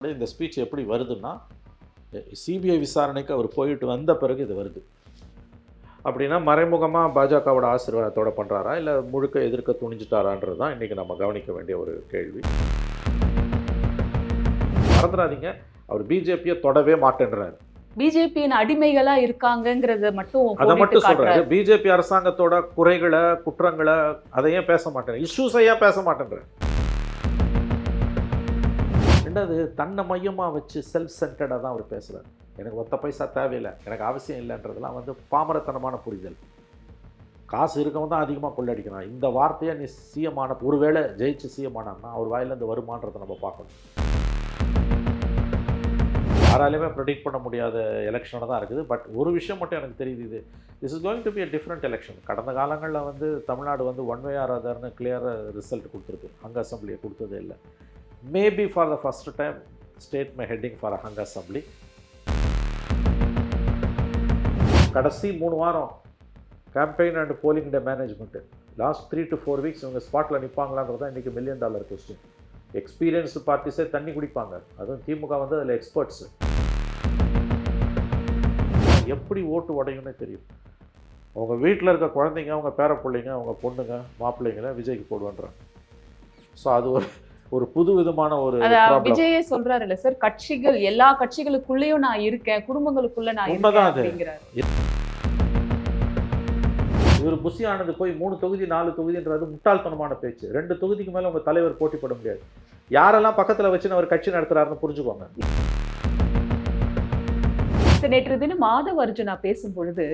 இந்த ஸ்பீச் எப்படி வருதுன்னா, சிபிஐ விசாரணைக்கு அவர் போயிட்டு வந்த பிறகு இது வருது. அப்படின்னா மறைமுகமாக பாஜகவோட ஆசீர்வாதத்தோட பண்ணுறாரா, இல்லை முழுக்க எதிர்க்க துணிஞ்சிட்டாரான்றது தான் இன்றைக்கி நம்ம கவனிக்க வேண்டிய ஒரு கேள்வி. மறந்துடாதீங்க, அவர் பிஜேபியை தொடவே மாட்டேன்றாரு. பிஜேபியின் அடிமைகளா இருக்காங்கங்கிறத மட்டும் அதை மட்டும் சொல்றாரு. பிஜேபி அரசாங்கத்தோட குறைகளை, குற்றங்களை அதையே பேச மாட்டேன், இஷ்யூஸையா பேச மாட்டேன்றார். ரெண்டாவது, தன்னை மையமாக வச்சு செல்ஃப் சென்டர்டாக தான் அவர் பேசுகிறார். எனக்கு ஒத்த பைசா தேவையில்லை, எனக்கு அவசியம் இல்லைன்றதுலாம் பாமரத்தனமான புரிதல். காசு இருக்கவன் தான் அதிகமாக கொள்ளடிக்கிறான். இந்த வார்த்தையை நீ சிஎமான ஒருவேளை ஜெயிச்சு சிஎமானான்னா அவர் வாயிலேருந்து வருமானத்தை நம்ம பார்க்கணும். யாராலையுமே ப்ரெடிக்ட் பண்ண முடியாத எலெக்ஷனாக தான் இருக்குது. பட் ஒரு விஷயம் மட்டும் எனக்கு தெரியுது, this is going to be a different election. கடந்த காலங்களில் தமிழ்நாடு ஒன் வே ஆர் அதர்னு கிளியராக ரிசல்ட் கொடுத்துருக்கு. ஹங் அசம்பிளியை கொடுத்ததே இல்லை. Maybe for the first time, state may heading for a hung assembly. கடைசி 3 வாரம் campaign and polling day management, last 3 to 4 weeks இவங்க ஸ்பாட்டில் நிற்பாங்களான்றது தான் இன்றைக்கி $1 million கொஸ்டின். எக்ஸ்பீரியன்ஸ்டு பார்ட்டிஸே தண்ணி குடிப்பாங்க, அதுவும் திமுக அதில் எக்ஸ்பர்ட்ஸு. எப்படி ஓட்டு உடையும்னே தெரியும். அவங்க வீட்டில் இருக்க குழந்தைங்க, அவங்க பேர பிள்ளைங்க, அவங்க பொண்ணுங்க, மாப்பிள்ளைங்களை விஜய்க்கு போடுவான்றாங்க. ஸோ அது ஒரு புது விதமான ஒரு விஜயே சொல்றாரு இல்ல சார், கட்சிகள் எல்லா கட்சிகளுக்குள்ளேயும் நான் இருக்கேன், குடும்பங்களுக்குள்ள நான் உண்மைதான் அது. இவர் புஷி ஆனது போய் 3 தொகுதி 4 தொகுதின்றது முட்டாள்தனமான பேச்சு. 2 தொகுதிக்கு மேல உங்க தலைவர் போட்டி போட முடியாது. யாரெல்லாம் பக்கத்துல வச்சு அவர் கட்சி நடத்துறாருன்னு புரிஞ்சுக்கோங்க. நேற்று தினம் மாதவ அர்ஜுனா பேசும் பொழுது,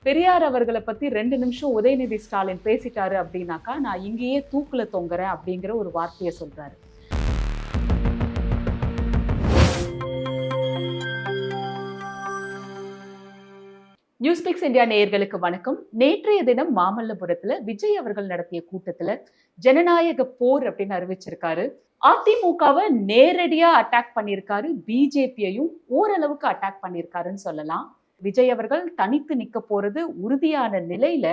பெரியார் அவர்களை பத்தி 2 நிமிஷம் உதயநிதி ஸ்டாலின் பேசிட்டாரு அப்படின்னாக்கா நான் இங்கேயே தூக்குல தொங்குறேன் அப்படிங்கிற ஒரு வார்த்தையை சொல்றாரு. நியூஸ்பிக்ஸ் இந்தியா நேயர்களுக்கு வணக்கம். நேற்றைய தினம் மாமல்லபுரத்துல விஜய் அவர்கள் நடத்திய கூட்டத்துல ஜனநாயக போர் அப்படின்னு அறிவிச்சிருக்காரு. அதிமுகவை நேரடியா அட்டாக் பண்ணியிருக்காரு, பிஜேபியையும் ஓரளவுக்கு அட்டாக் பண்ணியிருக்காருன்னு சொல்லலாம். விஜய் அவர்கள் தனித்து நிக்க போறது உறுதியான நிலையில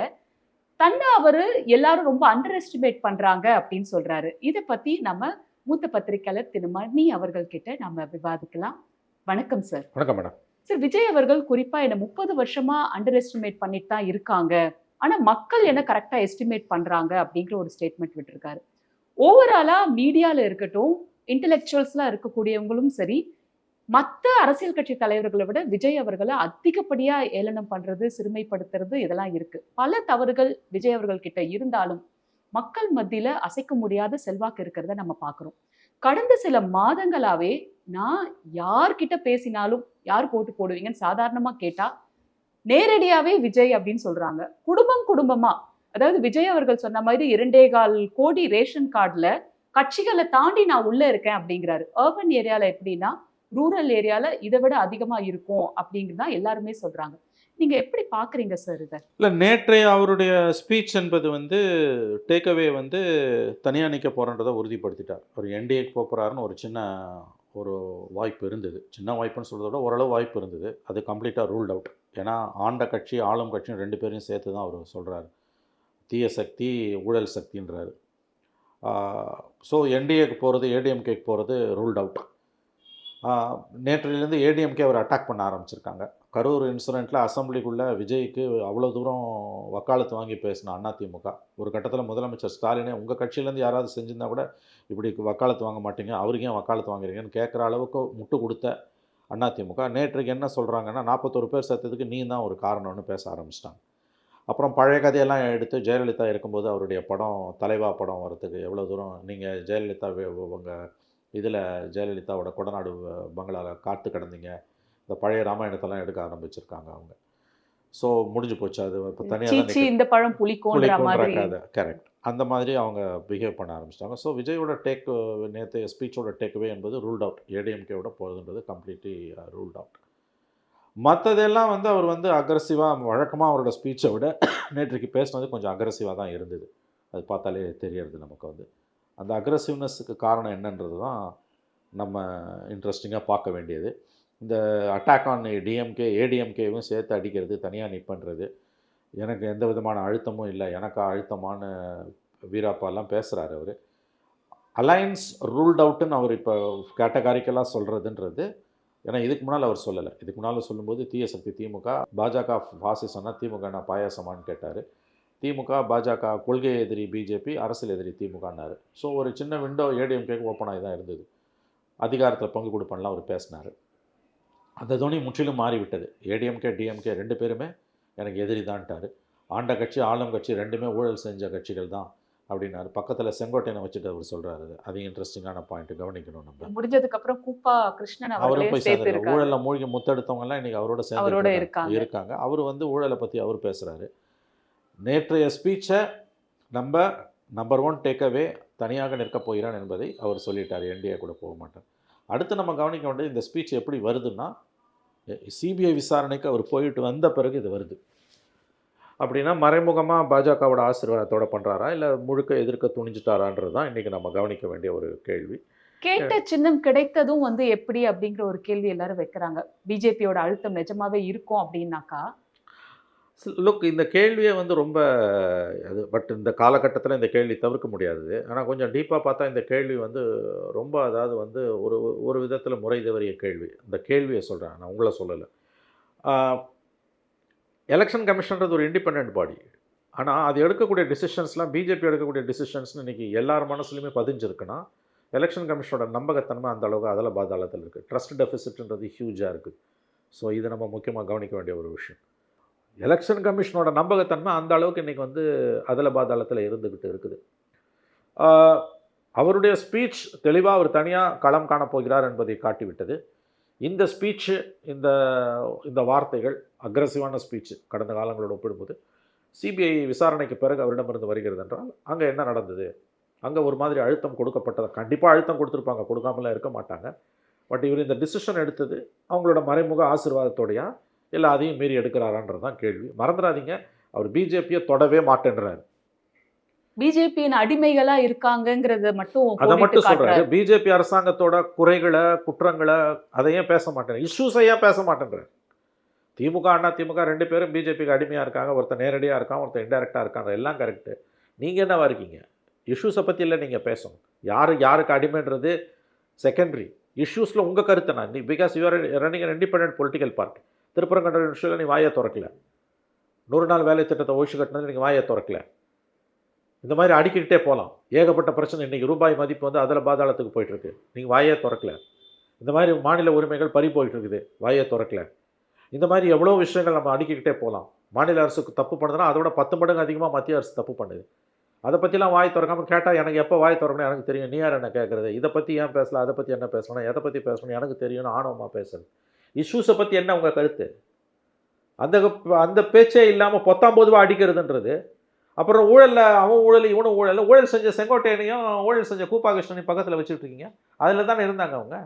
தன்னை அவரு எல்லாரும் ரொம்ப அண்டர் எஸ்டிமேட் பண்றாங்க அப்படின்னு சொல்றாரு. இதை பத்தி நம்ம மூத்த பத்திரிகையாளர் திரு மணி அவர்கள் கிட்ட நம்ம விவாதிக்கலாம். வணக்கம் சார். வணக்கம் மேடம். சார், விஜய் அவர்கள் குறிப்பா என்ன 30 வருஷமா அண்டர் எஸ்டிமேட் பண்ணிட்டு தான் இருக்காங்க, ஆனா மக்கள் என்ன கரெக்டா எஸ்டிமேட் பண்றாங்க அப்படிங்கிற ஒரு ஸ்டேட்மெண்ட் விட்டுருக்காரு. ஓவராலா மீடியால இருக்கட்டும், இன்டெலெக்சுவல்ஸ்லாம் இருக்கக்கூடியவங்களும் சரி, மற்ற அரசியல் கட்சி தலைவர்களை விட விஜய் அவர்களை அதிகப்படியா ஏளனம் பண்றது, சிறுமைப்படுத்துறது இதெல்லாம் இருக்கு. பல தவறுகள் விஜய் அவர்கள் கிட்ட இருந்தாலும் மக்கள் மத்தியில அசைக்க முடியாத செல்வாக்கு இருக்கிறத நம்ம பார்க்கிறோம். கடந்த சில மாதங்களாவே நான் யார்கிட்ட பேசினாலும் யார் போட்டு போடுவீங்கன்னு சாதாரணமா கேட்டா நேரடியாவே விஜய் அப்படின்னு சொல்றாங்க. குடும்பமா, அதாவது விஜய் அவர்கள் சொன்ன மாதிரி 2.25 கோடி ரேஷன் கார்டுல கட்சிகளை தாண்டி நான் உள்ள இருக்கேன் அப்படிங்கிறாரு. அர்பன் ஏரியால எப்படின்னா, ரூரல் ஏரியால இதை விட அதிகமா இருக்கும் அப்படிங்கிறதா எல்லாருமே சொல்றாங்க. நீங்க எப்படி பாக்குறீங்க சார் இதை? இல்லை, நேற்றைய அவருடைய ஸ்பீச் என்பது டேக்அவே தனியாக நிற்க போகிறன்றதை உறுதிப்படுத்திட்டார். அவர் என்டிஏக்கு போகிறாருன்னு ஒரு வாய்ப்பு இருந்தது. சின்ன வாய்ப்புன்னு சொல்கிறத விட ஓரளவு வாய்ப்பு இருந்தது. அது கம்ப்ளீட்டாக ரூல்ட் அவுட். ஏன்னா ஆண்ட கட்சி ஆளும் கட்சியும் 2 பேரையும் சேர்த்து தான் அவர் சொல்கிறாரு. தீய சக்தி, ஊழல் சக்தின்றாரு. ஸோ என்டிஏக்கு போகிறது, ஏடிஎம்கேக்கு போகிறது ரூல்ட் அவுட். நேற்றிலிருந்து ஏடிஎம்கே அவர் அட்டாக் பண்ண ஆரம்பிச்சிருக்காங்க. கரூர் இன்சிடெண்ட்டில் அசம்பிளிக்குள்ளே விஜய்க்கு அவ்வளோ தூரம் வக்காலத்து வாங்கி பேசின அதிமுக. ஒரு கட்டத்தில் முதலமைச்சர் ஸ்டாலினே உங்கள் கட்சியிலேருந்து யாராவது செஞ்சிருந்தா கூட இப்படி வக்காலத்து வாங்க மாட்டீங்க, அவருக்கு ஏன் வக்காலத்து வாங்குறீங்கன்னு கேட்குற அளவுக்கு முட்டு கொடுத்த அதிமுக நேற்றுக்கு என்ன சொல்கிறாங்கன்னா, 41 பேர் சேர்த்ததுக்கு நீ தான் ஒரு காரணம்னு பேச ஆரம்பிச்சிட்டாங்க. அப்புறம் பழைய கதையெல்லாம் எடுத்து ஜெயலலிதா இருக்கும்போது அவருடைய படம், தலைவா படம் வரத்துக்கு எவ்வளோ தூரம் நீங்கள் ஜெயலலிதா உங்கள் இதில் ஜெயலலிதாவோட கொடநாடு பங்களாவில் காத்து கிடந்தீங்க, இந்த பழைய ராமாயணத்தெல்லாம் எடுக்க ஆரம்பிச்சிருக்காங்க அவங்க. ஸோ முடிஞ்சு போச்சு. அது இப்போ தனியாக இந்த பழம் புளிக்கோன்ற மாதிரி. கரெக்ட், அந்த மாதிரி அவங்க பிஹேவ் பண்ண ஆரம்பிச்சிட்டாங்க. ஸோ விஜயோட நேற்று ஸ்பீச்சோட டேக்அவே என்பது ரூல்ட் அவுட். ஏடிஎம்கேவோட போகிறதுன்றது கம்ப்ளீட்லி ரூல்ட் அவுட். மற்றதெல்லாம் அவர் அக்ரெசிவாக, வழக்கமாக அவரோட ஸ்பீச்சை விட நேற்றுக்கு பேசினது கொஞ்சம் அக்ரெசிவாக தான் இருந்தது. அது பார்த்தாலே தெரியறது நமக்கு. அந்த அக்ரெசிவ்னஸுக்கு காரணம் என்னன்றது தான் நம்ம இன்ட்ரெஸ்டிங்காக பார்க்க வேண்டியது. இந்த அட்டாக் ஆன் டிஎம்கே, ஏடிஎம்கேவும் சேர்த்து அடிக்கிறது, தனியாக நிற்பன்றது, எனக்கு எந்த விதமான அழுத்தமும் இல்லை, எனக்கா அழுத்தமான வீராப்பாலாம் பேசுகிறாரு அவர். அலையன்ஸ் ரூல்ட் அவுட்டுன்னு அவர் இப்போ கேட்டகாரிக்கலாக சொல்கிறதுன்றது, ஏன்னா இதுக்கு முன்னால் அவர் சொல்லலை. இதுக்கு முன்னால் சொல்லும்போது தீய சக்தி திமுக, பாஜக ஃபாசிசம்னா திமுக நான் பாயாசமான்னு கேட்டார். திமுக, பாஜக கொள்கை எதிரி பிஜேபி, அரசியல் எதிரி திமுகன்னாரு. ஸோ ஒரு சின்ன விண்டோ ஏடிஎம்கேக்கு ஓப்பன் ஆகி தான் இருந்தது. அதிகாரத்தில் பங்கு கொடுப்பேன்லாம் அவர் பேசினார். அந்த தோனி முற்றிலும் மாறிவிட்டது. ஏடிஎம்கே டிஎம்கே 2 பேருமே எனக்கு எதிரி தான்ட்டார். ஆண்ட கட்சி ஆளும் கட்சி 2மே ஊழல் செஞ்ச கட்சிகள் தான் அப்படின்னாரு. பக்கத்தில் செங்கோட்டையனை வச்சுட்டு அவர் சொல்கிறாரு. அது இன்ட்ரெஸ்டிங்கான பாயிண்ட், கவனிக்கணும். நம்ம முடிஞ்சதுக்கு அப்புறம் கூப்பா கிருஷ்ணன் அவரும் அவர்களே போய் சேர்த்து சேர்ந்து இருக்காரு. ஊழலில் மூழ்கி முத்தெடுத்தவங்கலாம் இன்றைக்கி அவரோட அவரோட சேர்ந்து இருக்காங்க. இருக்காங்க. அவர் வந்து ஊழலை பற்றி அவர் பேசுகிறாரு. நேற்றைய ஸ்பீச்சை நம்ம நம்பர் 1 டேக்அவே தனியாக நிற்கப் போகிறான் என்பதை அவர் சொல்லிட்டார். என்டிஏ கூட போக மாட்டார். அடுத்து நம்ம கவனிக்க வேண்டியது இந்த ஸ்பீச் எப்படி வருதுன்னா, சிபிஐ விசாரணைக்கு அவர் போயிட்டு வந்த பிறகு இது வருது. அப்படின்னா மறைமுகமாக பாஜகவோட ஆசீர்வாதத்தோட பண்ணுறாரா, இல்லை முழுக்க எதிர்க்க துணிஞ்சிட்டாரான்றது தான் இன்றைக்கி நம்ம கவனிக்க வேண்டிய ஒரு கேள்வி. கேட்ட சின்னம் கிடைத்ததும் வந்து எப்படி அப்படிங்கிற ஒரு கேள்வி எல்லாரும் வைக்கிறாங்க. பிஜேபியோட அழுத்தம் நிஜமாவே இருக்கும் அப்படின்னாக்கா? லுக், இந்த கேள்வியை வந்து ரொம்ப அது பட் இந்த காலகட்டத்தில் இந்த கேள்வி தவிர்க்க முடியாதது. ஆனால் கொஞ்சம் டீப்பாக பார்த்தா இந்த கேள்வி வந்து ரொம்ப, அதாவது வந்து ஒரு ஒரு விதத்தில் முறை தவறிய கேள்வி. இந்த கேள்வியை சொல்கிறேன், நான் உங்களை சொல்லலை. எலெக்ஷன் கமிஷன்றது ஒரு இண்டிபெண்ட் பாடி. ஆனால் அது எடுக்கக்கூடிய டிசிஷன்ஸ்லாம் பிஜேபி எடுக்கக்கூடிய டிசிஷன்ஸ்னு இன்றைக்கி எல்லார் மனசுலையுமே பதிஞ்சிருக்குன்னா, எலெக்ஷன் கமிஷனோட நம்பகத்தன்மை அந்த அளவுக்கு அதில் பாதாளத்தில் இருக்குது. ட்ரஸ்ட் டெஃபிசிட்ன்றது ஹியூஜாக இருக்குது. ஸோ இதை நம்ம முக்கியமாக கவனிக்க வேண்டிய ஒரு விஷயம். எலெக்ஷன் கமிஷனோட நம்பகத்தன்மை அந்த அளவுக்கு இன்றைக்கி வந்து அதில் பாதாளத்தில் இருந்துக்கிட்டு இருக்குது. அவருடைய ஸ்பீச் தெளிவாக அவர் தனியாக களம் காணப்போகிறார் என்பதை காட்டிவிட்டது. இந்த ஸ்பீச்சு, இந்த இந்த வார்த்தைகள் அக்ரஸிவான ஸ்பீச்சு கடந்த காலங்களோடு ஒப்பிடும்போது சிபிஐ விசாரணைக்கு பிறகு அவரிடமிருந்து வருகிறது என்றால் அங்கே என்ன நடந்தது, அங்கே ஒரு மாதிரி அழுத்தம் கொடுக்கப்பட்டதை கண்டிப்பாக அழுத்தம் கொடுத்துருப்பாங்க, கொடுக்காமலாம் இருக்க மாட்டாங்க. பட் இவர் இந்த டிசிஷன் எடுத்தது அவங்களோட மறைமுக ஆசீர்வாதத்தோடையா இல்லை அதையும் மீறி எடுக்கிறாரான்றது தான் கேள்வி. மறந்துடாதீங்க, அவர் பிஜேபியை தொடவே மாட்டேன்றார். பிஜேபியின் அடிமைகளா இருக்காங்கங்கிறத மட்டும் அதை மட்டும் சொல்றாரு. காட்டுறாரு. பிஜேபி அரசாங்கத்தோட குறைகளை, குற்றங்களை அதையும் பேச மாட்டேன், இஷ்யூஸை ஏன் பேச மாட்டேன்றார். திமுக அண்ணா திமுக 2 பேரும் பிஜேபிக்கு அடிமையாக இருக்காங்க. ஒருத்தர் நேரடியாக இருக்கான், ஒருத்தர் இன்டெரக்டாக இருக்காங்க. எல்லாம் கரெக்டு. நீங்கள் என்னவா இருக்கீங்க? இஷ்யூஸை பற்றி இல்லை நீங்கள் பேசணும். யாருக்கு அடிமைன்றது செகண்டரி. இஷ்யூஸில் உங்கள் கருத்தை நான் because you are running an independent political party. திருப்பரங்கன்ற இஷ்யூவில் நீ வாயை திறக்கல. 100 நாள் வேலை திட்டத்தை ஒழிச்சு கட்டினது நீங்கள் வாயை திறக்கல. இந்த மாதிரி அடிக்கிட்டே போகலாம். ஏகப்பட்ட பிரச்சனை. இன்றைக்கி ரூபாய் மதிப்பு வந்து அதில் பாதாளத்துக்கு போயிட்டுருக்கு, நீங்கள் வாயே திறக்கல. இந்த மாதிரி மாநில உரிமைகள் பறி போயிட்டுருக்குது, வாயே திறக்கல. இந்த மாதிரி எவ்வளோ விஷயங்கள் நம்ம அடுக்கிக்கிட்டே போகலாம். மாநில அரசுக்கு தப்பு பண்ணுதுன்னா அதோட 10 மடங்கு அதிகமாக மத்திய அரசு தப்பு பண்ணுது. அதை பற்றிலாம் வாய் திறக்காமல் கேட்டால் எனக்கு எப்போ வாய் திறக்கணும் எனக்கு தெரியும், நீ யார் என்ன கேட்குறது, இதை பற்றி ஏன் பேசலாம், அதை பற்றி என்ன பேசணும், எதை பற்றி பேசணும் எனக்கு தெரியும்னு ஆணவமாக பேசுறது. இஷ்யூஸை பற்றி என்ன உங்கள் கருத்து? அந்த பேச்சே இல்லாமல் 19 அடிக்கிறதுன்றது. அப்புறம் ஊழலில் அவன் ஊழல் இவனும் ஊழல், ஊழல் செஞ்ச செங்கோட்டையனையும் ஊழல் செஞ்ச கூப்பா கிருஷ்ணனையும் பக்கத்தில் வச்சுட்டு இருக்கீங்க. அதில் தானே இருந்தாங்க அவங்க.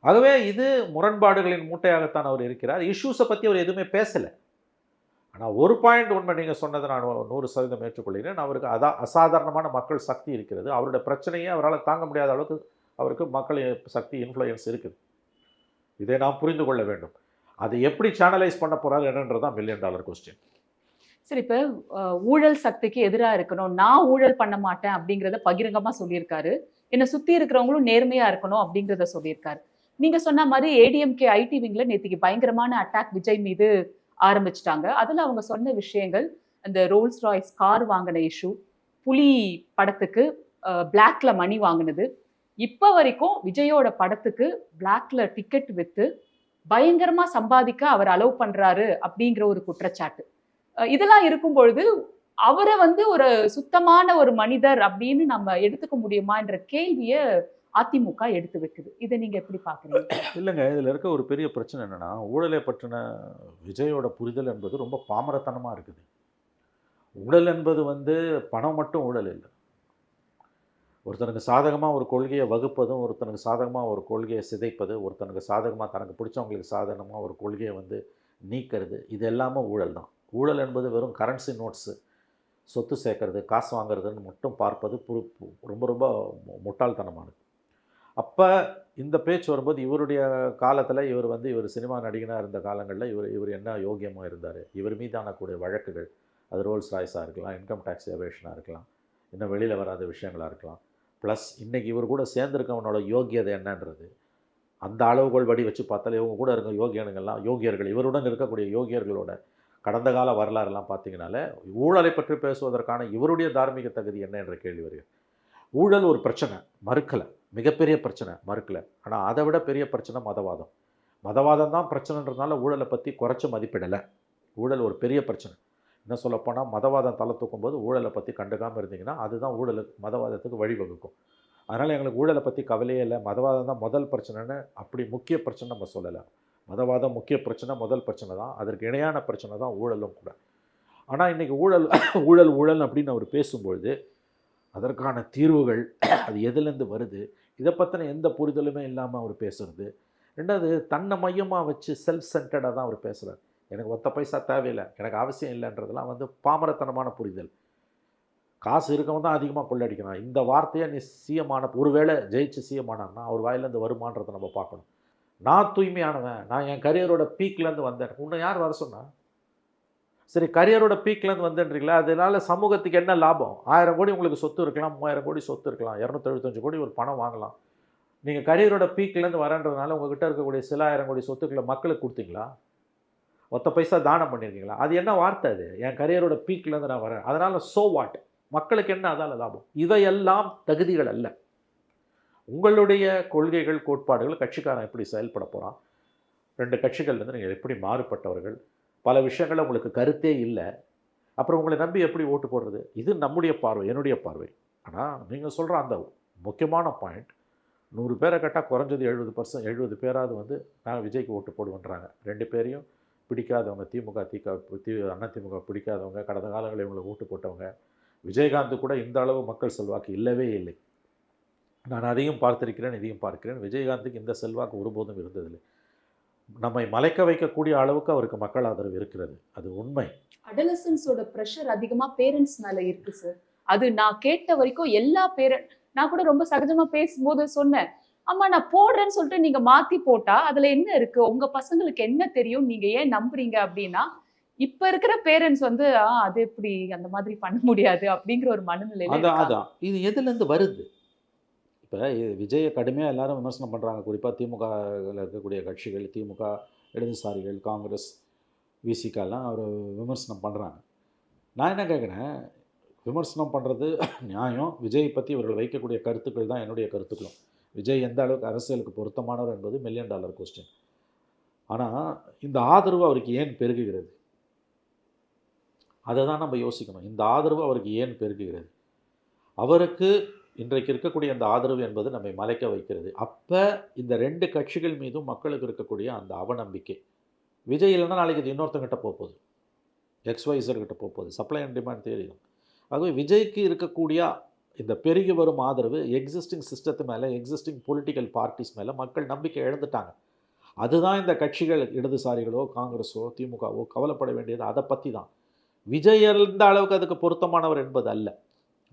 ஆகவே இது முரண்பாடுகளின் மூட்டையாகத்தான் அவர் இருக்கிறார். இஷ்யூஸை பற்றி அவர் எதுவுமே பேசலை. ஆனால் ஒரு பாயிண்ட் உண்மை, நீங்கள் சொன்னதை நான் 100% ஏற்றுக்கொள்கிறேன். அவருக்கு அசாதாரணமான மக்கள் சக்தி இருக்கிறது. அவருடைய பிரச்சனையே அவரால் தாங்க முடியாத அளவுக்கு அவருக்கு மக்கள் சக்தி இன்ஃப்ளூயன்ஸ் இருக்குது. இதை நாம் புரிந்து கொள்ள வேண்டும். அதை எப்படி சேனலைஸ் பண்ண போகிறார் என்னன்றது தான் $1 மில்லியன் கொஸ்டின். சரி, இப்போ ஊழல் சக்திக்கு எதிராக இருக்கணும், நான் ஊழல் பண்ண மாட்டேன் அப்படிங்கிறத பகிரங்கமாக சொல்லியிருக்காரு. என்னை சுற்றி இருக்கிறவங்களும் நேர்மையாக இருக்கணும் அப்படிங்கிறத சொல்லியிருக்காரு. நீங்கள் சொன்ன மாதிரி ஏடிஎம்கே ஐடி விங்கில் நேற்றுக்கு பயங்கரமான அட்டாக் விஜய் மீது ஆரம்பிச்சிட்டாங்க. அதில் அவங்க சொன்ன விஷயங்கள், அந்த ரோல்ஸ் ராய்ஸ் கார் வாங்கின இஷ்யூ, புலி படத்துக்கு பிளாக்ல மணி வாங்கினது, இப்போ வரைக்கும் விஜயோட படத்துக்கு பிளாக்ல டிக்கெட் விற்று பயங்கரமா சம்பாதிக்க அவர் அலோவ் பண்றாரு அப்படிங்கிற ஒரு குற்றச்சாட்டு. இதெல்லாம் இருக்கும் பொழுது அவரை வந்து ஒரு சுத்தமான ஒரு மனிதர் அப்படின்னு நம்ம எடுத்துக்க முடியுமா என்ற கேள்வியை அதிமுக எடுத்து வைக்குது. இதை நீங்க எப்படி பாக்குறீங்க? இல்லைங்க, இதில் இருக்க ஒரு பெரிய பிரச்சனை என்னென்னா, ஊழலை பற்றின விஜயோட புரிதல் என்பது ரொம்ப பாமரத்தனமாக இருக்குது. ஊழல் என்பது வந்து பணம் மட்டும் ஊழல் இல்லை. ஒருத்தனுக்கு சாதகமாக ஒரு கொள்கையை வகுப்பதும், ஒருத்தனுக்கு சாதகமாக ஒரு கொள்கையை சிதைப்பது, ஒருத்தனுக்கு சாதகமாக தனக்கு பிடிச்சவங்களுக்கு சாதகமாக ஒரு கொள்கையை வந்து நீக்கிறது, இது எல்லாமே ஊழல் தான். ஊழல் என்பது வெறும் கரன்சி நோட்ஸு, சொத்து சேர்க்கறது, காசு வாங்குறதுன்னு மட்டும் பார்ப்பது ரொம்ப ரொம்ப முட்டாள்தனமானது. அப்போ இந்த பேச்சு வரும்போது இவருடைய காலத்தில் இவர் சினிமா நடிகனாக இருந்த காலங்களில் இவர் என்ன யோகியமாக இருந்தார், இவர் மீதான கூடிய வழக்குகள், அது ரோல்ஸ் ராய்ஸாக இருக்கலாம், இன்கம் டேக்ஸ் எவேஷனாக இருக்கலாம், இன்னும் வெளியில் வராத விஷயங்களாக இருக்கலாம், ப்ளஸ் இன்றைக்கி இவர் கூட சேர்ந்துருக்கவனோட யோகியதை என்னன்றது அந்த அளவுகோல் படி வச்சு பார்த்தாலே இவங்க கூட இருக்க யோகியர்கள் இவருடன் இருக்கக்கூடிய யோகியர்களோட கடந்த கால வரலாறுலாம் பார்த்தீங்கனாலே ஊழலை பற்றி பேசுவதற்கான இவருடைய தார்மீக தகுதி என்ன என்ற கேள்வி வருகிறது. ஊழல் ஒரு பிரச்சனை மறுக்கலை, மிகப்பெரிய பிரச்சனை மறுக்கலை. ஆனால் அதை விட பெரிய பிரச்சனை மதவாதம். மதவாதம் தான் பிரச்சனைன்றதுனால ஊழலை பற்றி குறைச்சி மதிப்பிடலை. ஊழல் ஒரு பெரிய பிரச்சனை. என்ன சொல்லப்போனால் மதவாதம் தலை தூக்கும்போது ஊழலை பற்றி கண்டுக்காமல் இருந்தீங்கன்னா அதுதான் ஊழலுக்கு மதவாதத்துக்கு வழிவகுக்கும். அதனால் எங்களுக்கு ஊழலை பற்றி கவலையே இல்லை, மதவாதம் தான் முதல் பிரச்சனைன்னு அப்படி முக்கிய பிரச்சனை நம்ம சொல்லலை. மதவாதம் முக்கிய பிரச்சனை, முதல் பிரச்சனை தான். அதற்கு இணையான பிரச்சனை தான் ஊழலும் கூட. ஆனால் இன்றைக்கி ஊழல் அப்படின்னு அவர் பேசும்பொழுது அதற்கான தீர்வுகள் அது எதுலேருந்து வருது இதை பற்றின எந்த புரிதலுமே இல்லாமல் அவர் பேசுகிறது. ரெண்டாவது தன்னை மையமாக வச்சு செல்ஃப் சென்டர்டாக தான் அவர் பேசுகிறார். எனக்கு ஒத்த பைசா தேவையில்லை, எனக்கு அவசியம் இல்லைன்றதெல்லாம் பாமரத்தனமான புரிதல். காசு இருக்கவன் தான் அதிகமாக கொள்ளடிக்கிறான். இந்த வார்த்தையை நீ சிஎமான ஒருவேளை ஜெயிச்சு சிஎமானான்னா அவர் வாயிலேருந்து வருமானதை நம்ம பார்க்கணும். நான் தூய்மையானவன், நான் என் கரியரோட பீக்லேருந்து வந்தேன். உன்னை யார் வர சொன்னா? சரி, கரியரோட பீக்லேருந்து வந்தேன்றீங்களா, அதனால சமூகத்துக்கு என்ன லாபம்? 1000 கோடி உங்களுக்கு சொத்து இருக்கலாம், 3000 கோடி சொத்து இருக்கலாம், 275 கோடி ஒரு பணம் வாங்கலாம். நீங்கள் கரியரோட பீக்லேருந்து வரன்றதுனால உங்ககிட்ட இருக்கக்கூடிய சில 1000 கோடி சொத்துக்களை மக்களுக்கு கொடுத்தீங்களா? ஒத்த பைசா தானம் பண்ணியிருக்கீங்களா? அது என்ன வார்த்தை? அது என் கரியரோட பீக்லேருந்து நான் வரேன், அதனால் சோ வாட், மக்களுக்கு என்ன அதால் லாபம்? இவையெல்லாம் தகுதிகள் அல்ல. உங்களுடைய கொள்கைகள் கோட்பாடுகள் கட்சிக்காரன் எப்படி செயல்பட போகிறான், 2 கட்சிகள்லேருந்து நீங்கள் எப்படி மாறுபட்டவர்கள், பல விஷயங்கள் உங்களுக்கு கருத்தே இல்லை, அப்புறம் உங்களை நம்பி எப்படி ஓட்டு போடுறது? இது நம்முடைய பார்வை, என்னுடைய பார்வை. ஆனால் நீங்கள் சொல்கிற அந்த முக்கியமான பாயிண்ட், 100 பேரை கேட்டால் குறைஞ்சது 70% பேராவது நான் விஜய்க்கு ஓட்டு போடுவேன்றாங்க. 2 பேரையும் பிடிக்காதவங்க, அதிமுக பிடிக்காதவங்க, கடந்த காலங்களில் இவங்களை ஓட்டு போட்டவங்க. விஜயகாந்த் கூட இந்த அளவு மக்கள் செல்வாக்கு இல்லவே இல்லை. நான் அதையும் பார்த்திருக்கிறேன், இதையும் பார்க்கிறேன். விஜயகாந்துக்கு இந்த செல்வாக்கு ஒருபோதும் இருந்ததில்லை. நம்மை மலைக்க வைக்கக்கூடிய அளவுக்கு அவருக்கு மக்கள் ஆதரவு இருக்கிறது, அது உண்மை. அடலசன்ஸோட ப்ரெஷர் அதிகமா பேரண்ட்ஸ் மேல இருக்கு சார். அது நான் கேட்ட வரைக்கும் எல்லா நான் கூட ரொம்ப சகஜமா பேசும்போது சொன்னேன், அம்மா நான் போடுறேன்னு சொல்லிட்டு நீங்க மாத்தி போட்டா அதுல என்ன இருக்கு, உங்க பசங்களுக்கு என்ன தெரியும், நீங்க ஏன் நம்புறீங்க அப்படின்னா, இப்ப இருக்கிற பேரண்ட்ஸ் அது எப்படி அந்த மாதிரி பண்ண முடியாது அப்படிங்கிற ஒரு மனநிலையில அதான் இது எதுல இருந்து வருது? இப்போ விஜயை கடுமையாக எல்லாரும் விமர்சனம் பண்ணுறாங்க. குறிப்பாக திமுகவில் இருக்கக்கூடிய கட்சிகள், திமுக, இடதுசாரிகள், காங்கிரஸ், விசிகாலாம் அவர் விமர்சனம் பண்ணுறாங்க. நான் என்ன கேட்குறேன், விமர்சனம் பண்ணுறது நியாயம். விஜயை பற்றி இவர்கள் வைக்கக்கூடிய கருத்துக்கள் தான் என்னுடைய கருத்துக்களும். விஜய் எந்த அளவுக்கு அரசியலுக்கு பொருத்தமானவர் என்பது $1 மில்லியன் கொஸ்டின். ஆனால் இந்த ஆதரவு அவருக்கு ஏன் பெருகுகிறது, அதை தான் நம்ம யோசிக்கணும். இந்த ஆதரவு அவருக்கு ஏன் பெருகுகிறது? அவருக்கு இன்றைக்கு இருக்கக்கூடிய அந்த ஆதரவு என்பது நம்மை மலைக்க வைக்கிறது. அப்போ இந்த 2 கட்சிகள் மீதும் மக்களுக்கு இருக்கக்கூடிய அந்த அவநம்பிக்கை, விஜய் இல்லைன்னா நாளைக்கு இது இன்னொருத்தங்கிட்ட போகுது, XYZ போகுது, சப்ளை அண்ட் டிமாண்ட் தியரி தான். ஆகவே விஜய்க்கு இருக்கக்கூடிய இந்த பெருகி வரும் ஆதரவு எக்ஸிஸ்டிங் சிஸ்டத்து மேலே, எக்ஸிஸ்டிங் பொலிட்டிக்கல் பார்ட்டிஸ் மேலே மக்கள் நம்பிக்கை இழந்துட்டாங்க. அதுதான் இந்த கட்சிகள், இடதுசாரிகளோ காங்கிரஸோ திமுகவோ கவலைப்பட வேண்டியது அதை பற்றி தான். விஜய் எந்த அளவுக்கு அதுக்கு பொருத்தமானவர் என்பது அல்ல.